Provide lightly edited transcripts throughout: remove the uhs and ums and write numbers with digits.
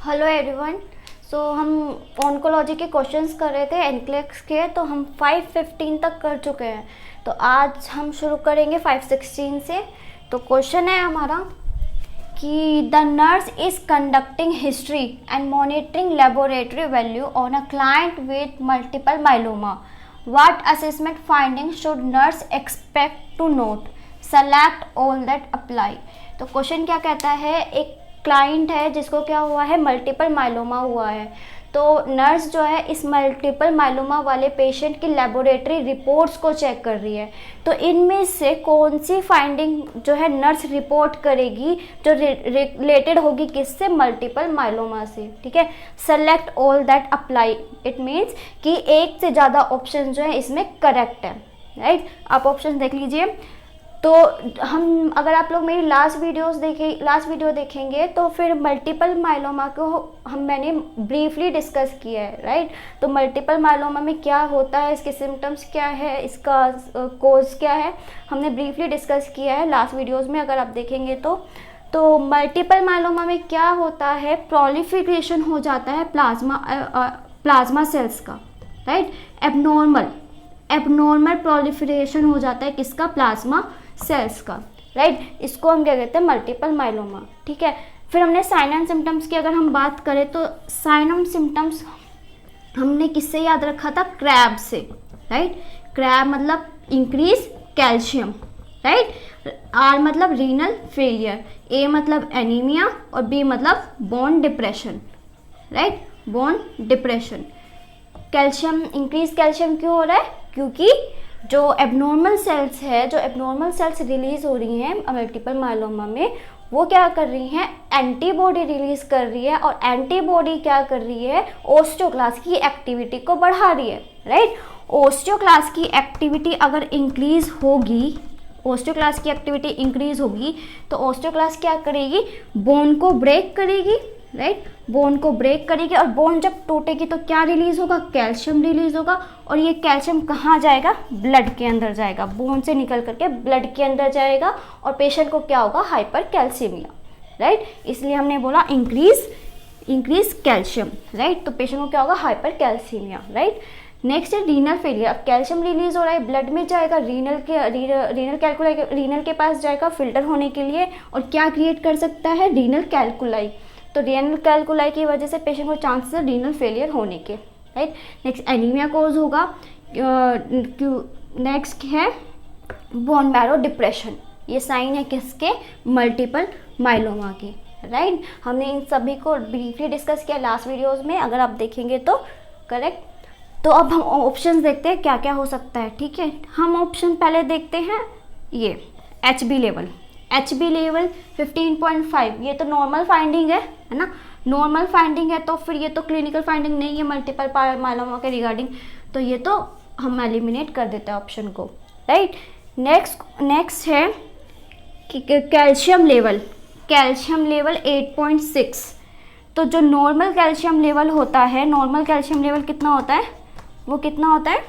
Hello everyone. हम oncology के questions कर रहे थे एनक्लेक्स के, तो हम 515 तक कर चुके हैं। तो आज हम शुरू करेंगे 516 से। तो क्वेश्चन है हमारा कि the nurse is conducting history and monitoring laboratory value on a client with multiple myeloma. What assessment finding should nurse expect to note? Select all that apply. तो क्वेश्चन क्या कहता है, एक क्लाइंट है जिसको क्या हुआ है, मल्टीपल माइलोमा हुआ है। तो नर्स जो है इस मल्टीपल माइलोमा वाले पेशेंट की लेबोरेटरी रिपोर्ट्स को चेक कर रही है। तो इनमें से कौन सी फाइंडिंग जो है नर्स रिपोर्ट करेगी जो रिलेटेड होगी किससे, मल्टीपल माइलोमा से। ठीक है, select all that apply. It means कि एक से ज़्यादा ऑप्शन जो है इसमें करेक्ट है। राइट, आप ऑप्शन देख लीजिए। तो हम अगर आप लोग मेरी लास्ट वीडियो देखेंगे तो फिर मल्टीपल माइलोमा को मैंने ब्रीफली डिस्कस किया है। राइट, तो मल्टीपल माइलोमा में क्या होता है, इसके सिम्टम्स क्या है, इसका कोज क्या है, हमने ब्रीफली डिस्कस किया है लास्ट वीडियोस में, अगर आप देखेंगे तो मल्टीपल माइलोमा में क्या होता है, प्रोलिफरेशन हो जाता है प्लाज्मा सेल्स का। राइट, एबनॉर्मल प्रोलिफरेशन हो जाता है किसका, प्लाज्मा सेल्स का। राइट, इसको हम क्या कहते हैं, मल्टीपल माइलोमा। ठीक है, फिर हमने साइन एंड सिम्टम्स की अगर हम बात करें तो साइन एंड सिम्टम्स हमने किससे याद रखा था, क्रैब से। राइट, क्रैब मतलब इंक्रीज कैल्शियम। राइट, आर मतलब रीनल फेलियर, ए मतलब एनीमिया और बी मतलब bone depression. Right, bone depression. Calcium, increase calcium क्यों हो रहा है, क्योंकि जो एबनॉर्मल सेल्स रिलीज हो रही हैं मल्टीपल माइलोमा में, वो क्या कर रही हैं, एंटीबॉडी रिलीज कर रही है। और एंटीबॉडी क्या कर रही है, ओस्टियोक्लास्ट की एक्टिविटी को बढ़ा रही है। राइट, ओस्टियोक्लास्ट की एक्टिविटी अगर इंक्रीज होगी, ओस्टियोक्लास्ट की एक्टिविटी इंक्रीज होगी तो ओस्टियोक्लास्ट क्या करेगी, बोन को ब्रेक करेगी। राइट, बोन को ब्रेक करेगी और बोन जब टूटेगी तो क्या रिलीज होगा, कैल्शियम रिलीज होगा। और ये कैल्शियम कहाँ जाएगा, ब्लड के अंदर जाएगा, बोन से निकल करके ब्लड के अंदर जाएगा और पेशेंट को क्या होगा, हाइपर कैल्सीमिया। राइट, इसलिए हमने बोला इंक्रीज कैल्शियम। राइट, तो पेशेंट को क्या होगा, हाइपर कैल्सीमिया। राइट, नेक्स्ट है रीनल फेलियर। अब कैल्शियम रिलीज हो रहा है, ब्लड में जाएगा, रीनल के पास जाएगा फिल्टर होने के लिए, और क्या क्रिएट कर सकता है, रीनल कैल्कुलाई। तो रीनल कैल्कुलाई की वजह से पेशेंट को चांसेस है रीनल फेलियर होने के। राइट, नेक्स्ट एनीमिया कोज होगा। नेक्स्ट है बोन मैरो डिप्रेशन। ये साइन है किसके, मल्टीपल माइलोमा के। राइट, हमने इन सभी को ब्रीफली डिस्कस किया लास्ट वीडियोस में, अगर आप देखेंगे तो। करेक्ट, तो अब हम ऑप्शंस देखते हैं क्या क्या हो सकता है। ठीक है, हम ऑप्शन पहले देखते हैं, ये HB लेवल 15.5, ये तो नॉर्मल फाइंडिंग है ना, नॉर्मल फाइंडिंग है, तो फिर ये तो क्लिनिकल फाइंडिंग नहीं है मल्टीपल माइलोमा के रिगार्डिंग, तो ये तो हम एलिमिनेट कर देते हैं ऑप्शन को। राइट, नेक्स्ट है कि कैल्शियम लेवल 8.6। तो जो नॉर्मल कैल्शियम लेवल होता है, नॉर्मल कैल्शियम लेवल कितना होता है, वो कितना होता है,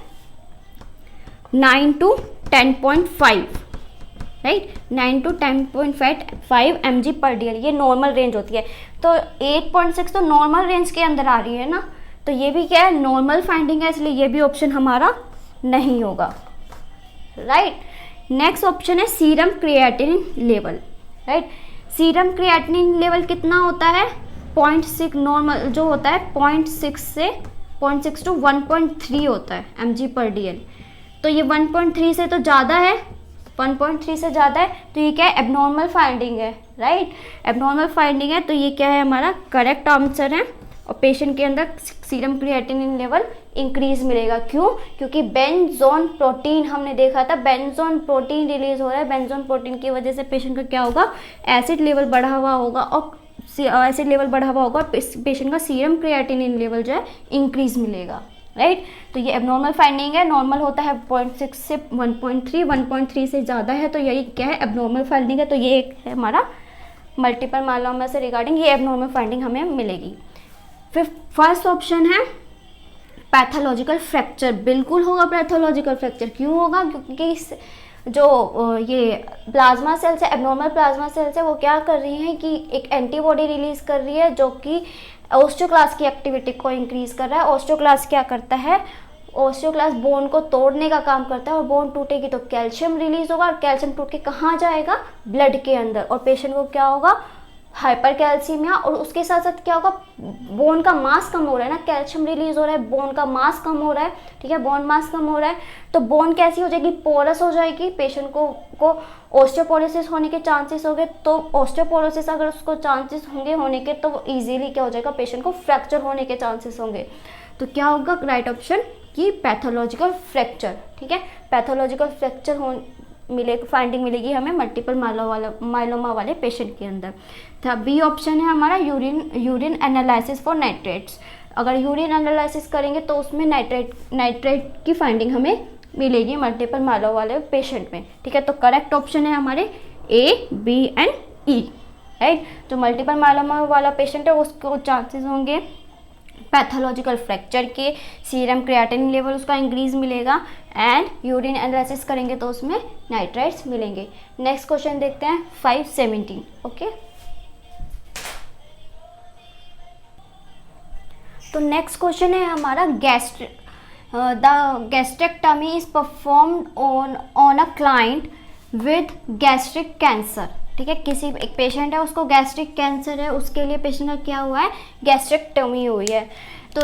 9 to 10.5। राइट, 9 to 10.5 mg/dl, ये नॉर्मल रेंज होती है। तो 8.6 तो नॉर्मल रेंज के अंदर आ रही है ना, तो ये भी क्या है, नॉर्मल फाइंडिंग है, इसलिए ये भी ऑप्शन हमारा नहीं होगा। राइट, नेक्स्ट ऑप्शन है serum creatinine level. Right, serum creatinine level कितना होता है, 0.6, नॉर्मल जो होता है 0.6 to 1.3 होता है mg/dl। तो ये 1.3 से तो ज़्यादा है, 1.3 से ज़्यादा है, तो ये क्या है, एबनॉर्मल फाइंडिंग है। राइट, एबनॉर्मल फाइंडिंग है, तो ये क्या है, हमारा करेक्ट आंसर है। और पेशेंट के अंदर सीरम क्रिएटिनिन लेवल इंक्रीज मिलेगा। क्यों, क्योंकि बेंजोन प्रोटीन हमने देखा था, बेंजोन प्रोटीन रिलीज हो रहा है, बेंजोन प्रोटीन की वजह से पेशेंट का क्या होगा, एसिड लेवल बढ़ा हुआ होगा, और पेशेंट का सीरम क्रिएटिनिन लेवल जो है इंक्रीज मिलेगा। राइट, तो ये एबनॉर्मल फाइंडिंग है, नॉर्मल होता है 0.6 से 1.3 से ज़्यादा है, तो यही क्या है, एबनॉर्मल फाइंडिंग है। तो ये एक है हमारा मल्टीपल माइलोमा से रिगार्डिंग ये एबनॉर्मल फाइंडिंग हमें मिलेगी। फिर फर्स्ट ऑप्शन है पैथोलॉजिकल फ्रैक्चर, बिल्कुल होगा पैथोलॉजिकल फ्रैक्चर। क्यों होगा, क्योंकि ये प्लाज्मा सेल्स है, एबनॉर्मल प्लाज्मा सेल्स है, वो क्या कर रही हैं कि एक एंटीबॉडी रिलीज कर रही है जो कि ओस्टियोक्लास्ट की एक्टिविटी को इंक्रीज कर रहा है। ओस्टियोक्लास्ट क्या करता है, ओस्टियोक्लास्ट बोन को तोड़ने का काम करता है, और बोन टूटेगी तो कैल्शियम रिलीज होगा, और कैल्शियम टूट के कहाँ जाएगा, ब्लड के अंदर, और पेशेंट को क्या होगा, हाइपर कैल्सीमिया। और उसके साथ साथ क्या होगा, बोन का मास कम हो रहा है ना, कैल्शियम रिलीज हो रहा है, बोन का मास कम हो रहा है, ठीक है, बोन मास कम हो रहा है, तो बोन कैसी हो जाएगी, पोरस हो जाएगी। पेशेंट को ऑस्टियोपोरोसिस होने के चांसेस हो गए, तो ऑस्टियोपोरोसिस अगर उसको चांसेस होंगे होने के, तो इजीली क्या हो जाएगा, पेशेंट को फ्रैक्चर होने के चांसेस होंगे। तो क्या होगा राइट ऑप्शन की पैथोलॉजिकल फ्रैक्चर, ठीक है, पैथोलॉजिकल फ्रैक्चर फाइंडिंग मिलेगी हमें मल्टीपल माइलोमा वाले पेशेंट के अंदर। तो बी ऑप्शन है हमारा यूरिन एनालिसिस फॉर नाइट्रेट्स। अगर यूरिन एनालिसिस करेंगे तो उसमें नाइट्रेट की फाइंडिंग हमें मिलेगी मल्टीपल माइलोमा वाले पेशेंट में, ठीक है। तो करेक्ट ऑप्शन है हमारे ए, बी एंड ई, राइट। जो मल्टीपल माइलोमा वाला पेशेंट है उसको चांसेस होंगे पैथोलॉजिकल फ्रैक्चर के, सीरम क्रिएटिनिन लेवल उसका इंक्रीज मिलेगा, एंड यूरिन एनालिसिस करेंगे तो उसमें नाइट्राइट्स मिलेंगे। नेक्स्ट क्वेश्चन देखते हैं 517, ओके। तो नेक्स्ट क्वेश्चन है हमारा the gastrectomy is performed on a client with gastric cancer, ठीक है। किसी एक पेशेंट है उसको गैस्ट्रिक कैंसर है, उसके लिए पेशेंट का क्या हुआ है, गैस्ट्रेक्टमी हुई है। तो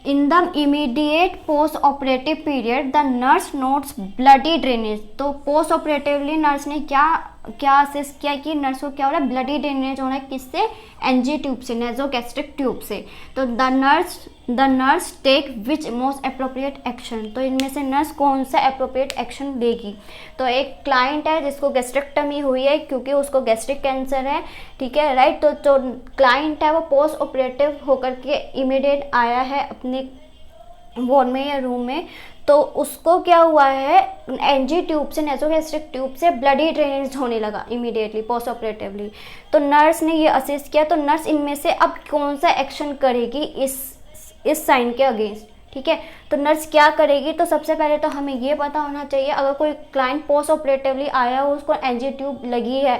in the immediate post operative period the nurse notes bloody drainage. तो पोस्ट ऑपरेटिवली नर्स ने क्या असेस किया कि नर्स को क्या हो रहा है, ब्लडी ड्रेनेज हो रहा है, किससे, एनजी ट्यूब से, नेजोगैस्ट्रिक ट्यूब से। तो the nurse take which most appropriate action. तो इनमें से नर्स कौन सा अप्रोप्रिएट एक्शन लेगी। तो एक क्लाइंट है जिसको गैस्ट्रेक्टमी हुई है क्योंकि उसको गैस्ट्रिक कैंसर है, ठीक है, राइट। तो जो क्लाइंट है वो पोस्ट ऑपरेटिव होकर के इमीडिएट आया है अपने वार्ड में या रूम में, तो उसको क्या हुआ है, एनजी ट्यूब से, नेसोगैस्ट्रिक ट्यूब से ब्लडी ड्रेनेज होने लगा इमीडिएटली पोस्ट ऑपरेटिवली। तो नर्स ने ये असेस किया, तो नर्स इनमें से अब कौन सा एक्शन करेगी इस साइन के अगेंस्ट, ठीक है। तो नर्स क्या करेगी, तो सबसे पहले तो हमें ये पता होना चाहिए अगर कोई क्लाइंट पोस्ट ऑपरेटिवली आया हो, उसको एनजी ट्यूब लगी है,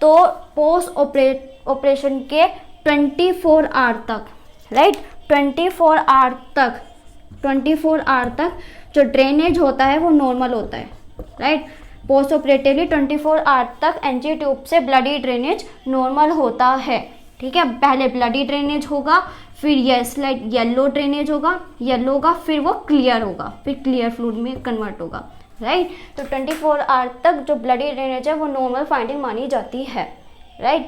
तो पोस्ट ऑपरेशन के 24 आवर तक, राइट, 24 आवर तक जो ड्रेनेज होता है वो नॉर्मल होता है, राइट। पोस्ट ऑपरेटिवली 24 आवर तक एनजी ट्यूब से ब्लडी ड्रेनेज नॉर्मल होता है, ठीक है। पहले ब्लडी ड्रेनेज होगा, फिर ये स्लाइड येलो ड्रेनेज होगा, येलो होगा, फिर वो क्लियर होगा, फिर क्लियर फ्लूइड में कन्वर्ट होगा, राइट। तो 24 आवर तक जो ब्लडी ड्रेनेज है वो नॉर्मल फाइंडिंग मानी जाती है, राइट।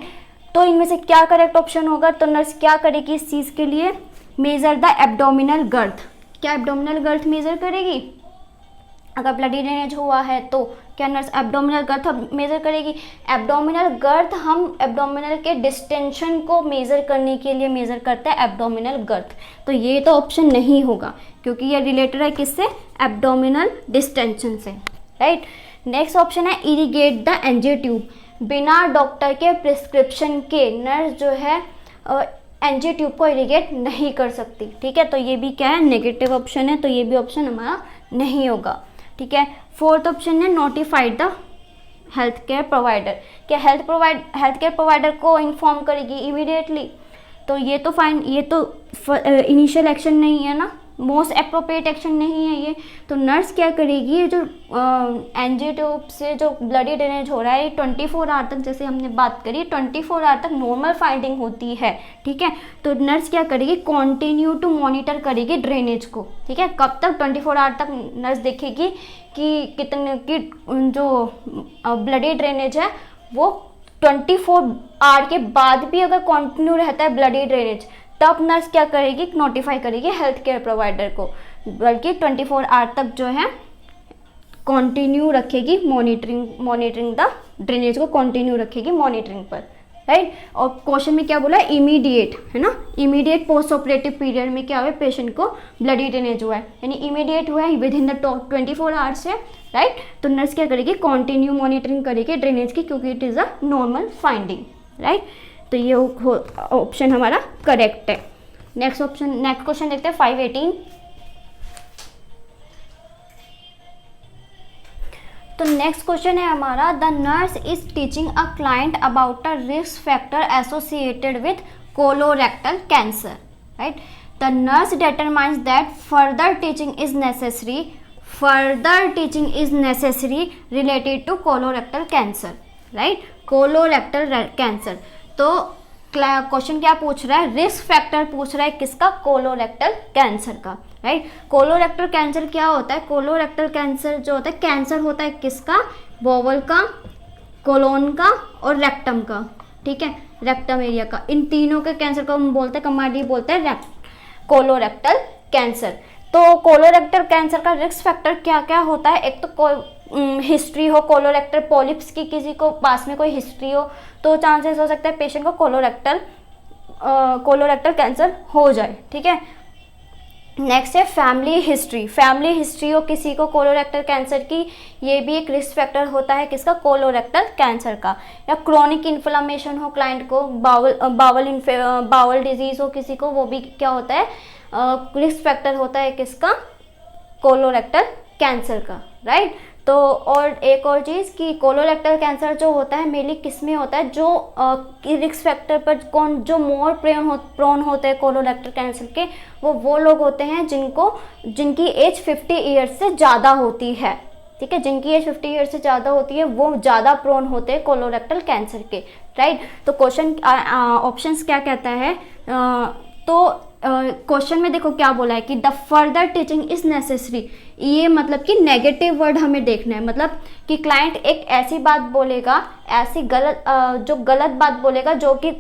तो इनमें से क्या करेक्ट ऑप्शन होगा, तो नर्स क्या करेगी इस चीज़ के लिए, मेजर द एब्डोमिनल गर्थ। क्या एब्डोमिनल गर्थ मेजर करेगी, अगर ब्लडी ड्रेनेज हुआ है तो क्या नर्स एब्डोमिनल गर्थ मेजर करेगी। एब्डोमिनल गर्थ हम एब्डोमिनल के डिस्टेंशन को मेजर करने के लिए मेजर करते हैं एब्डोमिनल गर्थ। तो ये तो ऑप्शन नहीं होगा क्योंकि ये रिलेटेड है किससे, एब्डोमिनल डिस्टेंशन से, राइट। नेक्स्ट ऑप्शन है इरिगेट द एनजी ट्यूब। बिना डॉक्टर के प्रिस्क्रिप्शन के नर्स जो है एनजी ट्यूब को इरिगेट नहीं कर सकती, ठीक है। तो ये भी क्या है, नेगेटिव ऑप्शन है, तो ये भी ऑप्शन हमारा नहीं होगा, ठीक है। फोर्थ ऑप्शन है notified the health care provider. क्या हेल्थ केयर प्रोवाइडर को इन्फॉर्म करेगी इमीडिएटली, तो ये तो इनिशियल एक्शन नहीं है ना, मोस्ट अप्रोप्रिएट एक्शन नहीं है ये। तो नर्स क्या करेगी, जो एनजी ट्यूब से जो ब्लडी ड्रेनेज हो रहा है 24 आवर तक, जैसे हमने बात करी 24 आवर तक नॉर्मल फाइंडिंग होती है, ठीक है। तो नर्स क्या करेगी, कंटिन्यू टू मॉनिटर करेगी ड्रेनेज को, ठीक है। कब तक, 24 आवर तक नर्स देखेगी कि कितने की जो ब्लडी ड्रेनेज है वो 24 आवर के बाद भी अगर कंटिन्यू रहता है ब्लडी ड्रेनेज, तब नर्स क्या करेगी, नोटिफाई करेगी हेल्थ केयर प्रोवाइडर को, बल्कि 24 आवर तक जो है कंटिन्यू रखेगी मॉनिटरिंग द ड्रेनेज को कंटिन्यू रखेगी मॉनिटरिंग पर, राइट। और क्वेश्चन में क्या बोला, इमीडिएट, है ना, इमीडिएट पोस्ट ऑपरेटिव पीरियड में क्या हुआ, पेशेंट को ब्लडी ड्रेनेज हुआ है, यानी इमीडिएट हुआ है विद इन द 24 आवर्स से, राइट। तो नर्स क्या करेगी, कंटिन्यू मॉनिटरिंग करेगी ड्रेनेज की, क्योंकि it is a normal finding, right. तो ये ऑप्शन हमारा करेक्ट है। नेक्स्ट क्वेश्चन देखते हैं 518। तो नेक्स्ट क्वेश्चन है हमारा, the nurse is teaching a client about a risk factor associated with colorectal cancer, right. The nurse determines that further teaching is necessary related to colorectal cancer, right, colorectal cancer. तो question क्या पूछ रहा है, risk factor पूछ रहा है किसका, colorectal cancer का, राइट। कोलोरेक्टल कैंसर क्या होता है, कोलोरेक्टल कैंसर जो होता है, कैंसर होता है किसका, बोवल का, कोलोन का और रेक्टम का, ठीक है, रेक्टम एरिया का। इन तीनों के कैंसर को हम बोलते हैं, कमांडी बोलते हैं कोलोरेक्टल कैंसर। तो कोलोरेक्टल कैंसर का रिस्क फैक्टर क्या क्या होता है, एक तो हिस्ट्री हो कोलोरेक्टल पॉलिप्स की, किसी को पास में कोई हिस्ट्री हो तो चांसेस हो सकता है पेशेंट को कोलोरेक्टल कैंसर हो जाए, ठीक है। नेक्स्ट है फैमिली हिस्ट्री हो किसी को कोलोरेक्टल कैंसर की, ये भी एक रिस्क फैक्टर होता है किसका, कोलोरेक्टल कैंसर का। या क्रोनिक इन्फ्लेमेशन हो क्लाइंट को, बाउल डिजीज हो किसी को, वो भी क्या होता है, रिस्क फैक्टर होता है किसका, कोलोरेक्टल कैंसर का, राइट। तो और एक और चीज़ कि कोलोरेक्टल कैंसर जो होता है मेनली किस में होता है, जो रिस्क फैक्टर पर जो मोर प्रोन होते हैं कोलोरेक्टल कैंसर के, वो लोग होते हैं जिनकी एज 50 ईयर्स से ज़्यादा होती है, ठीक है, जिनकी एज 50 ईयर्स से ज़्यादा होती है वो ज़्यादा प्रोन होते हैं कोलोरेक्टल कैंसर के, राइट। तो क्वेश्चन ऑप्शंस क्या कहता है, तो क्वेश्चन में देखो क्या बोला है कि the further teaching is necessary, ये मतलब कि नेगेटिव वर्ड हमें देखना है, मतलब कि क्लाइंट एक ऐसी बात बोलेगा, ऐसी गलत बात बोलेगा जो कि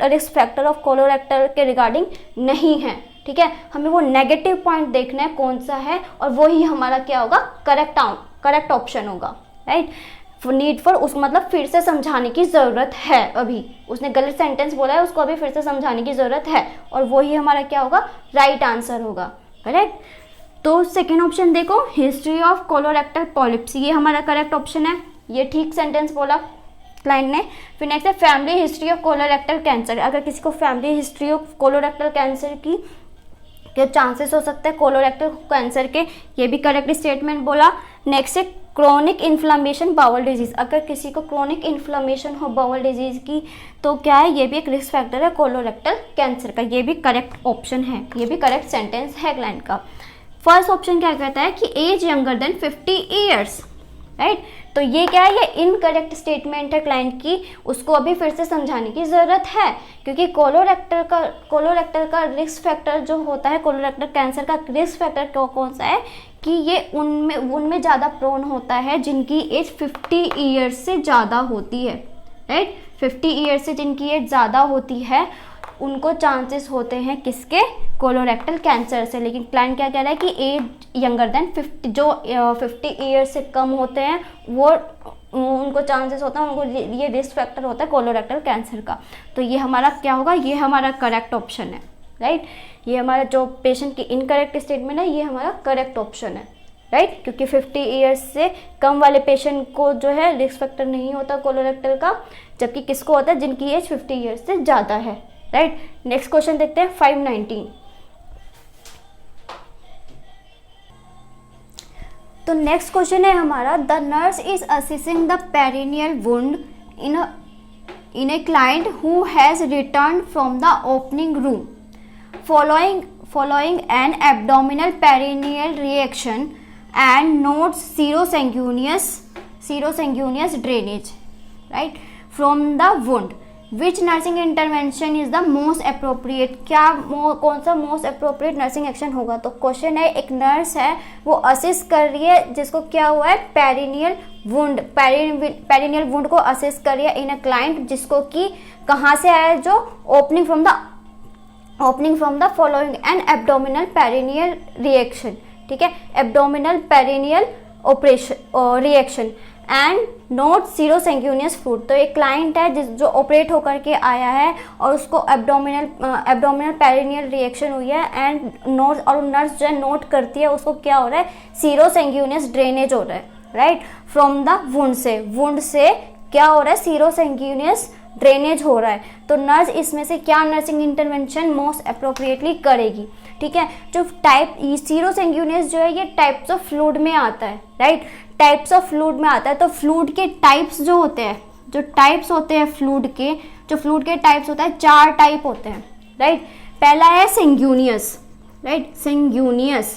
रिस्क फैक्टर ऑफ कोलोरेक्टल के रिगार्डिंग नहीं है, ठीक है। हमें वो नेगेटिव पॉइंट देखना है कौन सा है, और वो ही हमारा क्या होगा, करेक्ट ऑप्शन होगा, राइट। नीड फॉर उस मतलब फिर से समझाने की ज़रूरत है, अभी उसने गलत सेंटेंस बोला है, उसको अभी फिर से समझाने की ज़रूरत है, और वही हमारा क्या होगा, राइट आंसर होगा, करेक्ट। तो सेकेंड ऑप्शन देखो, हिस्ट्री ऑफ कोलोरेक्टल पॉलिप्स, ये हमारा करेक्ट ऑप्शन है, ये ठीक सेंटेंस बोला क्लाइंट ने। फिर नेक्स्ट है family history of colorectal cancer, अगर किसी को family history of colorectal cancer की के चांसेस हो सकते हैं कोलोरेक्टल कैंसर के, ये भी करेक्ट स्टेटमेंट बोला। नेक्स्ट है क्रोनिक इन्फ्लामेशन बाउल डिजीज, अगर किसी को क्रोनिक इन्फ्लामेशन हो बाउल डिजीज की तो क्या है, ये भी एक रिस्क फैक्टर है कोलोरेक्टल कैंसर का, ये भी करेक्ट ऑप्शन है, ये भी करेक्ट सेंटेंस है क्लाइंट का। फर्स्ट ऑप्शन क्या कहता है कि as younger than 50 years, right. तो ये क्या है, ये इनकरेक्ट स्टेटमेंट है क्लाइंट की, उसको अभी फिर से समझाने की ज़रूरत है, क्योंकि कोलोरेक्टल का रिस्क फैक्टर जो होता है, कोलोरेक्टल कैंसर का रिस्क फैक्टर कौन सा है कि ये उनमें ज़्यादा प्रोन होता है जिनकी एज 50 ईयर्स से ज़्यादा होती है, राइट। 50 ईयर्स से जिनकी एज ज़्यादा होती है उनको चांसेस होते हैं किसके, कोलोरेक्टल कैंसर से। लेकिन क्लाइंट क्या कह रहा है कि एज यंगर देन 50, जो 50 ईयर्स से कम होते हैं वो उनको चांसेस होता है, उनको ये रिस्क फैक्टर होता है कोलोरेक्टल कैंसर का। तो ये हमारा क्या होगा, ये हमारा करेक्ट ऑप्शन है, राइट। ये हमारा जो पेशेंट की इनकरेक्ट स्टेटमेंट है, ये हमारा करेक्ट ऑप्शन है, राइट। क्योंकि 50 ईयर्स से कम वाले पेशेंट को जो है रिस्क फैक्टर नहीं होता कोलोरेक्टल का, जबकि किसको होता है, जिनकी एज 50 ईयर्स से ज़्यादा है, राइट। नेक्स्ट क्वेश्चन देखते हैं 519। तो नेक्स्ट क्वेश्चन है हमारा, the nurse is assessing the perineal wound in a client who has return from the opening room following an abdominal perineal reaction and notes serosanguineous drainage, right, from the wound. Which nursing intervention is the most appropriate? कौन सा most appropriate nursing action होगा? तो question है, एक nurse है वो assess कर रही है जिसको क्या हुआ है, पेरिनियल वुंड को असेस कर रही है इन अ क्लाइंट, जिसको कि कहाँ से आया, जो opening from the following an abdominal perineal reaction, ठीक है, abdominal perineal operation reaction and note serosanguineous fluid. तो एक क्लाइंट है जो ऑपरेट होकर के आया है और उसको एब्डोमिनल पेरिनियल रिएक्शन हुई है एंड नोट, और नर्स जो है नोट करती है उसको क्या हो रहा है, सीरोसैंग्यूनियस ड्रेनेज हो रहा है, राइट, फ्रॉम द वुंड से क्या हो रहा है, सीरोसैंग्यूनियस ड्रेनेज हो रहा है। तो नर्स इसमें से क्या नर्सिंग इंटरवेंशन मोस्ट अप्रोप्रिएटली करेगी, ठीक है। जो टाइप सीरोसैंग्यूनियस जो है ये टाइप्स ऑफ फ्लूइड में आता है, राइट। टाइप्स ऑफ फ्लूइड में आता है। तो फ्लूइड के टाइप्स जो होते हैं, जो टाइप्स होते हैं फ्लूइड के, जो फ्लूइड के टाइप्स होता है 4 टाइप होते हैं, राइट। पहला है सेंगुनियस, राइट, सेंगुनियस।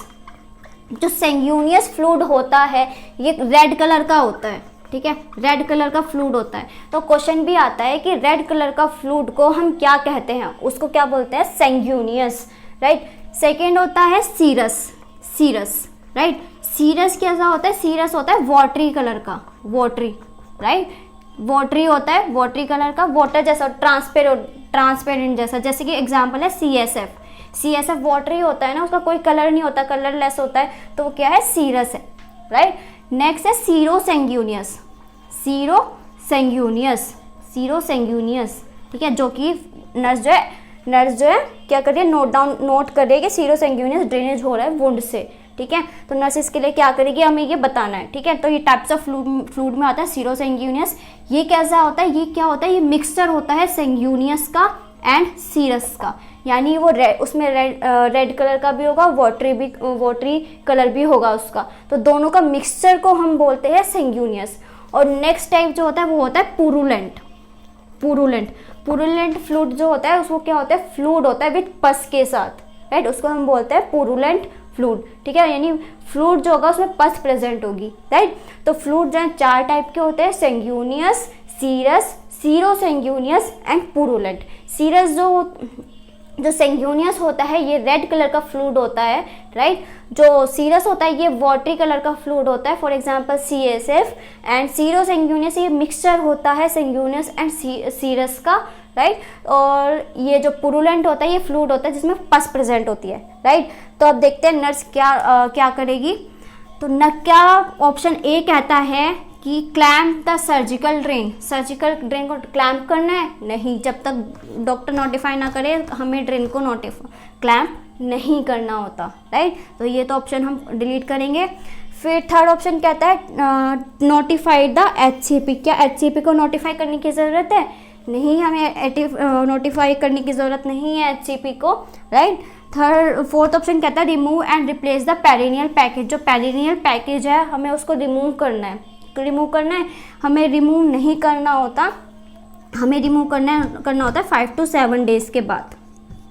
जो सेंगुनियस फ्लूइड होता है ये रेड कलर का होता है, ठीक है, रेड कलर का फ्लूइड होता है। तो क्वेश्चन भी आता है कि रेड कलर का फ्लूइड को हम क्या कहते हैं, उसको क्या बोलते हैं, सेंगुनियस, राइट। सेकेंड होता है सीरस, सीरस, राइट। सीरस कैसा होता है, सीरस होता है वाटरी कलर का, वाटरी, राइट, वाटरी होता है, वाटरी कलर का, वाटर जैसा, ट्रांसपेरेंट जैसा। जैसे कि एग्जांपल है CSF, CSF वाटरी होता है ना, उसका कोई कलर नहीं होता, कलरलेस होता है, तो वो क्या है, सीरस है, राइट। नेक्स्ट है सीरोसेंगुनियस, सीरोसेंगुनियस, सीरोसेंगुनियस, ठीक है, जो कि नर्स जो है क्या कर रही है, नोट कर रही है कि सीरोसेंगुनियस ड्रेनेज हो रहा है वुंड से, ठीक है। तो नर्स इसके लिए क्या करेगी, हमें ये बताना है, ठीक है। तो ये टाइप्स ऑफ फ्लूइड में आता है सीरोसेंगुनियस। ये कैसा होता है, ये क्या होता है, ये मिक्सचर होता है सेंगुनियस का एंड सीरस का, यानी वो उसमें रेड कलर का भी होगा, वाटरी कलर भी होगा उसका, तो दोनों का मिक्सचर को हम बोलते हैं सेंगुनियस। और नेक्स्ट टाइप जो होता है वो होता है पुरुलेंट, पुरुलेंट, पुरुलेंट फ्लूइड जो होता है उसको क्या होता है, फ्लूइड होता है विद पस के साथ, राइट, उसको हम बोलते हैं पुरुलेंट फ्लूइड, ठीक है, यानी फ्लूइड जो होगा उसमें पस प्रेजेंट होगी, राइट। तो फ्लूइड जो है 4 टाइप के होते हैं, सेंगुनियस, सीरस, सीरोसेंगुनियस एंड पुरुलेंट। सीरस जो सेंगुनियस होता है ये रेड कलर का फ्लूइड होता है, राइट। जो सीरस होता है ये वाटरी कलर का फ्लूइड होता है, फॉर एग्जांपल CSF। एंड सीरोसेंगुनियस ये मिक्सचर होता है सेंगुनियस एंड सीरस का, राइट। और ये जो पुरुलेंट होता है ये फ्लूइड होता है जिसमें पस प्रेजेंट होती है, राइट। तो अब देखते हैं नर्स क्या करेगी। तो न क्या ऑप्शन ए कहता है कि clamp the surgical drain, surgical drain को क्लैम्प करना है, नहीं, जब तक डॉक्टर नोटिफाई ना करे हमें ड्रेन को क्लैम्प नहीं करना होता, राइट। तो ये तो ऑप्शन हम डिलीट करेंगे। फिर थर्ड ऑप्शन कहता है नोटिफाई द HCP। क्या HCP को नोटिफाई करने की ज़रूरत है, नहीं, हमें नोटिफाई करने की ज़रूरत नहीं है HCP को, राइट। फोर्थ ऑप्शन कहता है remove and replace the perineal package. जो पेरिनियल पैकेज है हमें उसको रिमूव करना है, हमें रिमूव नहीं करना होता, हमें रिमूव करना होता है 5 to 7 डेज के बाद,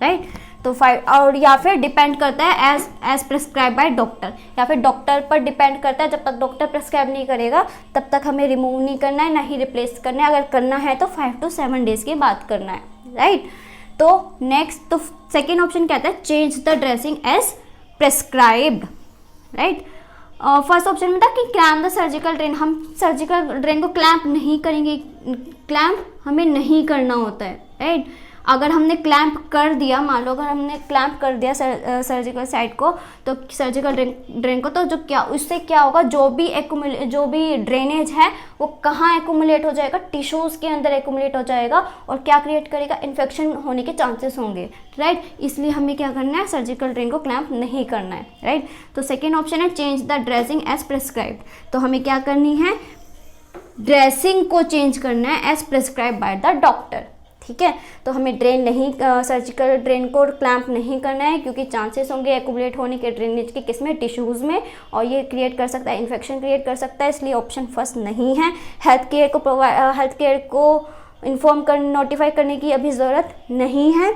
राइट। तो 5 और या फिर डिपेंड करता है एज प्रिस्क्राइब बाय डॉक्टर, या फिर डॉक्टर पर डिपेंड करता है, जब तक डॉक्टर प्रिस्क्राइब नहीं करेगा तब तक हमें रिमूव नहीं करना है, ना ही रिप्लेस करना है। अगर करना है तो 5 to 7 डेज के बाद करना है, राइट। तो नेक्स्ट, तो सेकेंड ऑप्शन कहता है change the dressing as prescribed, right. First option में था कि क्लैम्प द सर्जिकल ड्रेन, हम सर्जिकल ड्रेन को क्लैम्प नहीं करेंगे, क्लैम्प हमें नहीं करना होता है, राइट। अगर हमने क्लैम्प कर दिया, मान लो अगर हमने क्लैम्प कर दिया सर्जिकल साइड को, तो सर्जिकल ड्रेन को, तो जो क्या उससे क्या होगा, जो भी ड्रेनेज है वो कहाँ एक्यूमुलेट हो जाएगा, टिश्यूज़ के अंदर एक्यूमुलेट हो जाएगा, और क्या क्रिएट करेगा, इन्फेक्शन होने के चांसेस होंगे, राइट। इसलिए हमें क्या करना है, सर्जिकल ड्रेन को क्लैम्प नहीं करना है, राइट। तो सेकेंड ऑप्शन है change the dressing as prescribed. तो हमें क्या करनी है, ड्रेसिंग को चेंज करना है as prescribe by the doctor, ठीक है। तो हमें सर्जिकल ड्रेन को क्लैम्प नहीं करना है, क्योंकि चांसेस होंगे एक्यूमुलेट होने के ड्रेनेज के, किसमें, टिश्यूज़ में, और ये क्रिएट कर सकता है, इन्फेक्शन क्रिएट कर सकता है, इसलिए ऑप्शन फर्स्ट नहीं है। हेल्थ केयर को इन्फॉर्म नोटिफाई करने की अभी ज़रूरत नहीं है।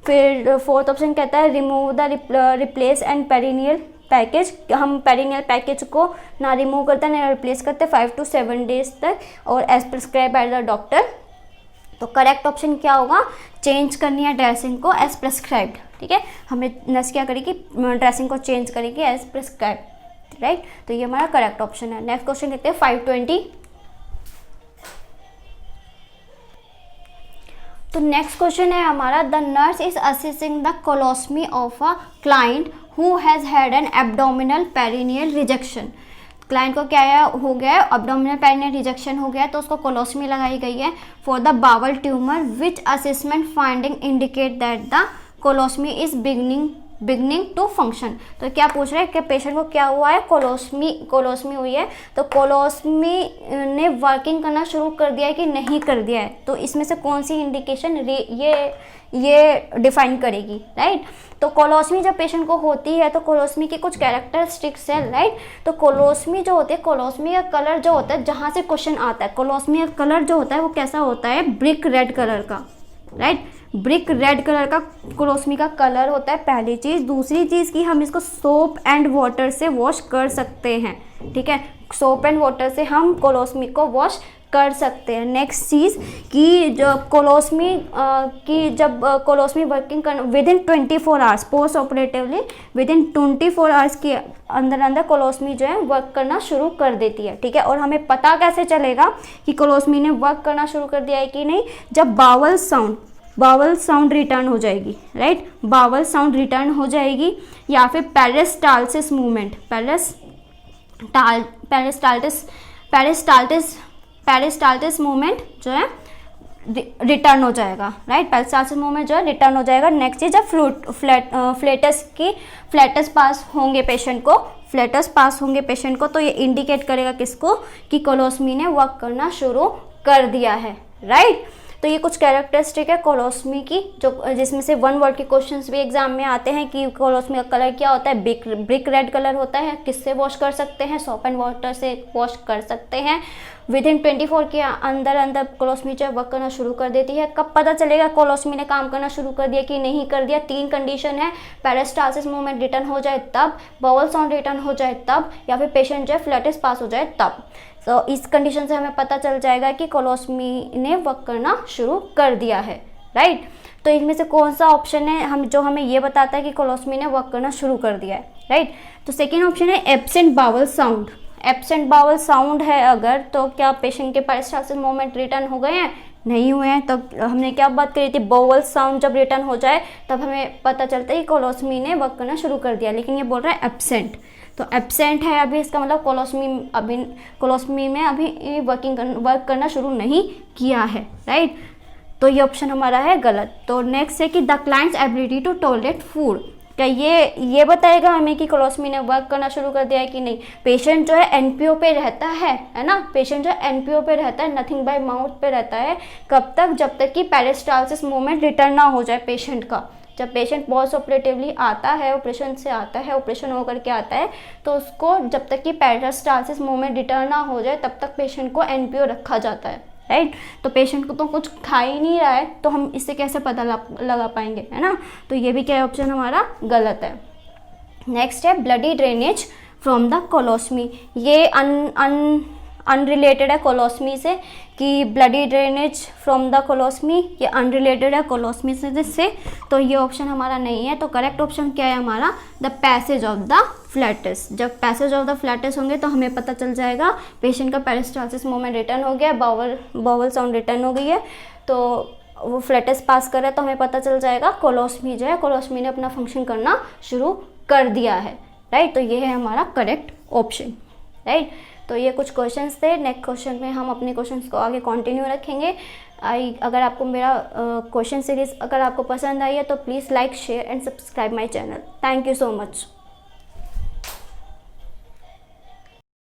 फिर फोर्थ ऑप्शन कहता है remove the replace and perineal package, हम पेरिनियल पैकेज को ना रिमूव करते ना रिप्लेस करते 5 to 7 डेज तक, और as prescribe by the doctor. तो करेक्ट ऑप्शन क्या होगा, चेंज करनी है ड्रेसिंग को एज प्रिस्क्राइब्ड, ठीक है। हमें नर्स क्या करेगी, ड्रेसिंग को चेंज करेगी एज प्रिस्क्राइब्ड, राइट। तो ये हमारा करेक्ट ऑप्शन है। नेक्स्ट क्वेश्चन देखते हैं 520। तो नेक्स्ट क्वेश्चन है हमारा, the nurse is assisting the colostomy of a client who has had an abdominal perineal rejection. Client को क्या हो गया है, एब्डोमिनल पेरिनियल रिजेक्शन हो गया है, तो उसको कोलोस्टमी लगाई गई है for the bowel tumour, which assessment finding indicate that the colostomy is beginning beginning to function. तो क्या पूछ रहे हैं कि पेशेंट को क्या हुआ है, कोलोस्मी हुई है। तो कोलोस्मी ने वर्किंग करना शुरू कर दिया है कि नहीं कर दिया है, तो इसमें से कौन सी इंडिकेशन ये डिफाइन करेगी, राइट। तो कोलोस्मी जब पेशेंट को होती है तो कोलोस्मी की कुछ कैरेक्टरिस्टिक्स है, राइट। तो कोलोस्मी जो होती है, कोलोस्मी का कलर जो होता है, जहाँ से क्वेश्चन आता है, कोलोस्मी का कलर जो होता है वो कैसा होता है, ब्रिक रेड कलर का, राइट। ब्रिक रेड कलर का कोलोस्मी का कलर होता है, पहली चीज़। दूसरी चीज़ कि हम इसको सोप एंड वाटर से वॉश कर सकते हैं, ठीक है। सोप एंड वाटर से हम कोलोस्मी को वॉश कर सकते हैं। नेक्स्ट चीज़ कि जब कोलोस्मी वर्किंग कर within 24 hours post operatively, within 24 hours के अंदर कोलोस्मी जो है वर्क करना शुरू कर देती है, ठीक है। और हमें पता कैसे चलेगा कि कोलोस्मी ने वर्क करना शुरू कर दिया है कि नहीं, जब बावल साउंड रिटर्न हो जाएगी, राइट। बावल साउंड रिटर्न हो जाएगी, या फिर पेरिस्टाल्सिस मूवमेंट, पेरिस्टाल्टिस मूवमेंट जो है रिटर्न हो जाएगा, राइट। पेरिस्टाल्टिस मूवमेंट जो है रिटर्न हो जाएगा। नेक्स्ट चीज, जब फ्लैटस पास होंगे पेशेंट को, तो ये इंडिकेट करेगा किसको, कि कोलोस्मी ने वर्क करना शुरू कर दिया है, राइट। तो ये कुछ कैरेक्टरिस्टिक है कोलोस्मी की, जो जिसमें से 1 वर्ड के क्वेश्चंस भी एग्जाम में आते हैं कि कोलोस्मी का कलर क्या होता है, ब्रिक रेड कलर होता है। किससे वॉश कर सकते हैं, सोप एंड वाटर से वॉश कर सकते हैं। विदिन 24 के अंदर कोलोस्मी जो वर्क करना शुरू कर देती है। कब पता चलेगा कोलोस्मी ने काम करना शुरू कर दिया कि नहीं कर दिया, 3 कंडीशन है, पेरिस्टाल्सिस मूवमेंट रिटर्न हो जाए तब, बाउल साउंड रिटर्न हो जाए तब, या फिर पेशेंट जो है फ्लैटस पास हो जाए तब। तो इस कंडीशन से हमें पता चल जाएगा कि कोलोस्मी ने वर्क करना शुरू कर दिया है, राइट। तो इनमें से कौन सा ऑप्शन है हमें ये बताता है कि कोलोस्मी ने वर्क करना शुरू कर दिया है, राइट। तो सेकेंड ऑप्शन है absent bowel sound. Absent bowel sound है अगर, तो क्या पेशेंट के पेरिस्टाल्सिस मूवमेंट रिटर्न हो गए हैं, नहीं हुए हैं। तब हमने क्या बात करी थी, बावल साउंड जब रिटर्न हो जाए तब हमें पता चलता है कि कोलोस्मी ने वर्क करना शुरू कर दिया, लेकिन ये बोल रहा है एब्सेंट। तो एब्सेंट है अभी, इसका मतलब कोलोस्मी में अभी वर्क करना शुरू नहीं किया है, राइट। तो ये ऑप्शन हमारा है गलत। तो नेक्स्ट है कि the client's ability to tolerate food. क्या ये बताएगा हमें कि कोलोस्मी ने वर्क करना शुरू कर दिया है कि नहीं। पेशेंट जो है एनपीओ पे रहता है ना, पेशेंट जो है एनपीओ पे रहता है, नथिंग बाय माउथ पे रहता है। कब तक, जब तक कि पेरिस्टाल्सिस मूवमेंट रिटर्न ना हो जाए पेशेंट का। जब पेशेंट पोस्ट ऑपरेटिवली आता है, ऑपरेशन से आता है, ऑपरेशन होकर के आता है, तो उसको जब तक कि पेरिस्टाल्सिस मूवमेंट रिटर्न ना हो जाए तब तक पेशेंट को एनपीओ रखा जाता है, राइट। तो पेशेंट को तो कुछ खा ही नहीं रहा है, तो हम इससे कैसे पता लगा पाएंगे, है ना। तो ये भी क्या ऑप्शन हमारा गलत है। नेक्स्ट है ब्लडी ड्रेनेज फ्रॉम द कोलोस्मी। ये अनरिलेटेड है कोलोस्मी से, कि ब्लडी ड्रेनेज फ्रॉम द कोलोस्मी ये अनरिलेटेड है कोलोस्मी से। तो ये ऑप्शन हमारा नहीं है। तो करेक्ट ऑप्शन क्या है हमारा, the passage of the flats. जब पैसेज ऑफ द फ्लैटस होंगे तो हमें पता चल जाएगा पेशेंट का पेरिस्टाल्सिस मूवमेंट रिटर्न हो गया, बावल साउंड रिटर्न हो गई है, तो वो फ्लैटस पास कर रहा है, तो हमें पता चल जाएगा कोलोस्मी जो है, कोलोस्मी ने अपना फंक्शन करना शुरू कर दिया है, राइट। तो ये है हमारा करेक्ट ऑप्शन, राइट। तो ये कुछ क्वेश्चंस थे। नेक्स्ट क्वेश्चन में हम अपने क्वेश्चंस को आगे कंटिन्यू रखेंगे। अगर आपको मेरा क्वेश्चन सीरीज अगर आपको पसंद आई है तो please like, share and subscribe my channel. Thank you so much.